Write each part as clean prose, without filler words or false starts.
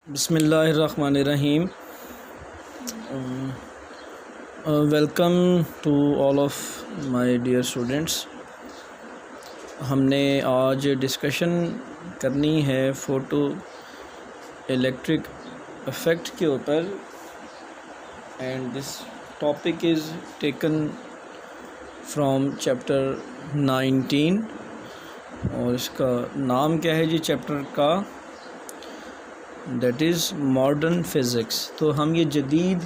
बिस्मिल्लाहिर्रहमानिर्रहीम। Welcome to all of my dear students. हमने आज डिस्कशन करनी है फ़ोटो इलेक्ट्रिक इफ़ेक्ट के ऊपर and this topic is taken from chapter 19 और इसका नाम क्या है जी चैप्टर का, दैट इज़ मॉडर्न फ़िज़िक्स। तो हम ये जदीद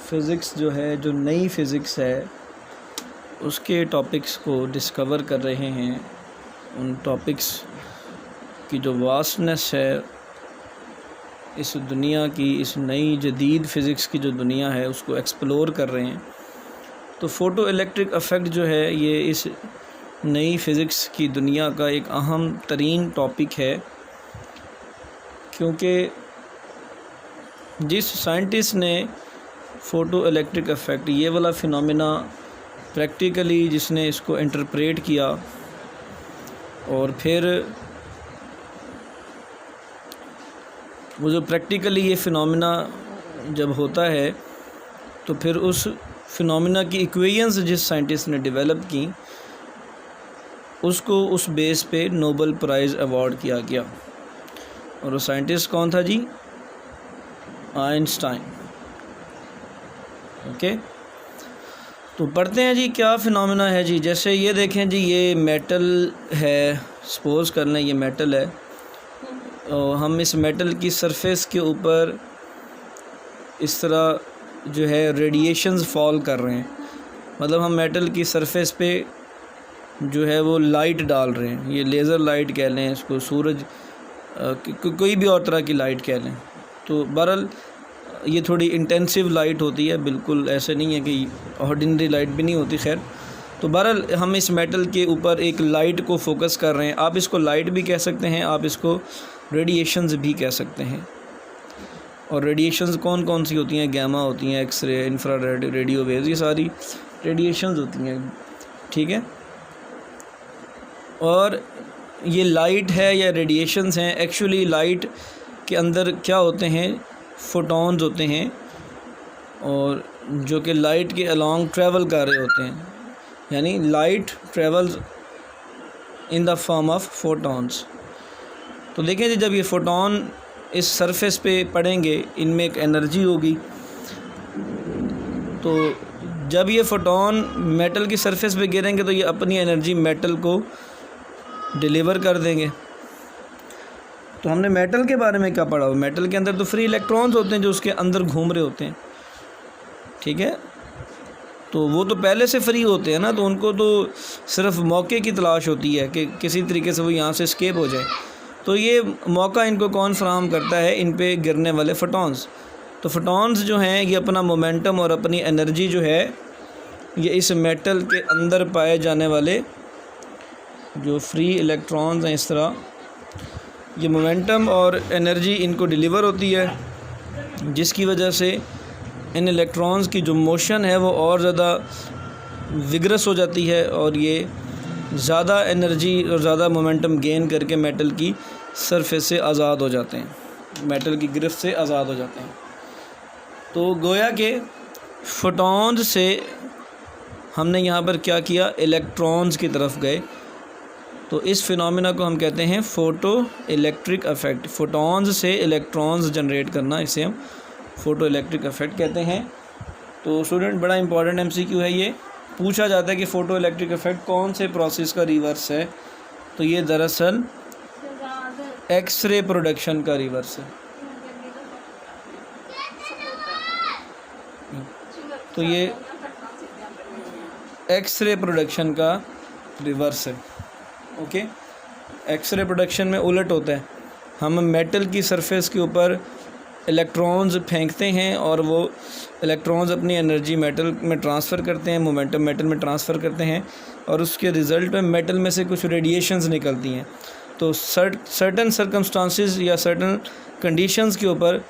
फ़िज़िक्स जो है, जो नई फ़िज़िक्स है, उसके टॉपिक्स को डिस्कवर कर रहे हैं। उन टॉपिक्स की जो वास्टनेस है इस दुनिया की, इस नई जदीद फ़िज़िक्स की जो दुनिया है, उसको एक्सप्लोर कर रहे हैं। तो फ़ोटो इलेक्ट्रिक इफ़ेक्ट जो है ये इस नई फ़िज़िक्स की दुनिया का एक अहम तरीन टॉपिक है, क्योंकि जिस साइंटिस्ट ने फ़ोटो इलेक्ट्रिक इफ़ेक्ट ये वाला फ़िनोमेना प्रैक्टिकली जिसने इसको इंटरप्रेट किया और फिर वो जो प्रैक्टिकली ये फ़िनोमेना जब होता है तो फिर उस फ़िनोमेना की इक्वेशंस जिस साइंटिस्ट ने डेवलप की उसको उस बेस पे नोबेल प्राइज़ अवार्ड किया गया। और वो साइंटिस्ट कौन था जी? आइंस्टाइन। ओके, तो पढ़ते हैं जी क्या फ़िनोमेना है जी। जैसे ये देखें जी, ये मेटल है, सपोज़ कर लें ये मेटल है और हम इस मेटल की सरफेस के ऊपर इस तरह जो है रेडिएशंस फॉल कर रहे हैं। मतलब हम मेटल की सरफेस पे जो है वो लाइट डाल रहे हैं, ये लेज़र लाइट कह लें इसको, सूरज कोई भी और तरह की लाइट कह लें। तो बहरहाल ये थोड़ी इंटेंसिव लाइट होती है, बिल्कुल ऐसे नहीं है कि ऑर्डिनरी लाइट भी नहीं होती। खैर, तो बहरहाल हम इस मेटल के ऊपर एक लाइट को फोकस कर रहे हैं। आप इसको लाइट भी कह सकते हैं, आप इसको रेडिएशंस भी कह सकते हैं। और रेडिएशंस कौन कौन सी होती हैं? गैमा होती हैं, एक्सरे, इंफ्रारेड, रेडियो वेव्स, ये सारी रेडिएशंस होती हैं, ठीक है। और ये लाइट है या रेडिएशंस हैं। एक्चुअली लाइट के अंदर क्या होते हैं? फोटॉन्स होते हैं, और जो कि लाइट के अलॉन्ग ट्रैवल कर रहे होते हैं, यानी light travels in the form of photons. तो देखें जी, जब ये फोटॉन इस सरफेस पे पड़ेंगे, इनमें एक एनर्जी होगी। तो जब ये फोटॉन मेटल की सरफेस पे गिरेंगे तो ये अपनी एनर्जी मेटल को डिलीवर कर देंगे। तो हमने मेटल के बारे में क्या पढ़ा? मेटल के अंदर तो फ्री इलेक्ट्रॉन्स होते हैं जो उसके अंदर घूम रहे होते हैं, ठीक है। तो वो तो पहले से फ्री होते हैं ना, तो उनको तो सिर्फ मौके की तलाश होती है कि किसी तरीके से वो यहाँ से एस्केप हो जाए। तो ये मौका इनको कौन फराहम करता है? इन पे गिरने वाले फोटॉन्स। तो फोटॉन्स जो हैं ये अपना मोमेंटम और अपनी एनर्जी जो है ये इस मेटल के अंदर पाए जाने वाले जो फ्री इलेक्ट्रॉन्स हैं, इस तरह ये मोमेंटम और एनर्जी इनको डिलीवर होती है, जिसकी वजह से इन इलेक्ट्रॉन्स की जो मोशन है वो और ज़्यादा विगरस हो जाती है और ये ज़्यादा एनर्जी और ज़्यादा मोमेंटम गेन करके मेटल की सरफेस से आज़ाद हो जाते हैं, मेटल की गिरफ्त से आज़ाद हो जाते हैं। तो गोया के फोटॉन्स से हमने यहाँ पर क्या किया? इलेक्ट्रॉन्स की तरफ गए। तो इस फिनोमेना को हम कहते हैं फ़ोटो इलेक्ट्रिक इफ़ेक्ट। फोटॉन्स से इलेक्ट्रॉन्स जनरेट करना, इसे हम फ़ोटो इलेक्ट्रिक इफ़ेक्ट कहते हैं। तो स्टूडेंट, बड़ा इंपॉर्टेंट एमसीक्यू है ये। पूछा जाता है कि फ़ोटो इलेक्ट्रिक इफ़ेक्ट कौन से प्रोसेस का रिवर्स है? तो ये दरअसल एक्सरे प्रोडक्शन का रिवर्स है। तो ये एक्सरे प्रोडक्शन का रिवर्स है। ओके, एक्सरे प्रोडक्शन में उलट होता है। हम मेटल की सरफेस के ऊपर इलेक्ट्रॉन्स फेंकते हैं और वो इलेक्ट्रॉन्स अपनी एनर्जी मेटल में ट्रांसफ़र करते हैं, मोमेंटम मेटल में ट्रांसफ़र करते हैं, और उसके रिज़ल्ट में मेटल में से कुछ रेडिएशंस निकलती हैं। तो सर्टन सर्कमस्टांसेस या सर्टन कंडीशंस के ऊपर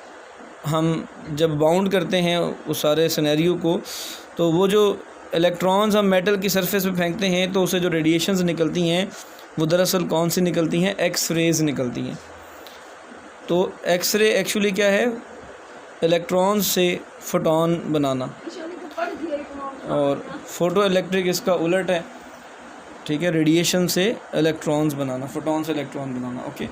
हम जब बाउंड करते हैं उस सारे सिनेरियो को, तो वो जो इलेक्ट्रॉन्स हम मेटल की सरफेस पे फेंकते हैं तो उसे जो रेडिएशंस निकलती हैं वो दरअसल कौन सी निकलती हैं? एक्स रेज़ निकलती हैं। तो एक्सरे एक्चुअली क्या है, इलेक्ट्रॉन से फोटोन बनाना, और फोटो इलेक्ट्रिक इसका उलट है, ठीक है, रेडिएशन से इलेक्ट्रॉन्स बनाना, फोटोन से इलेक्ट्रॉन बनाना। ओके।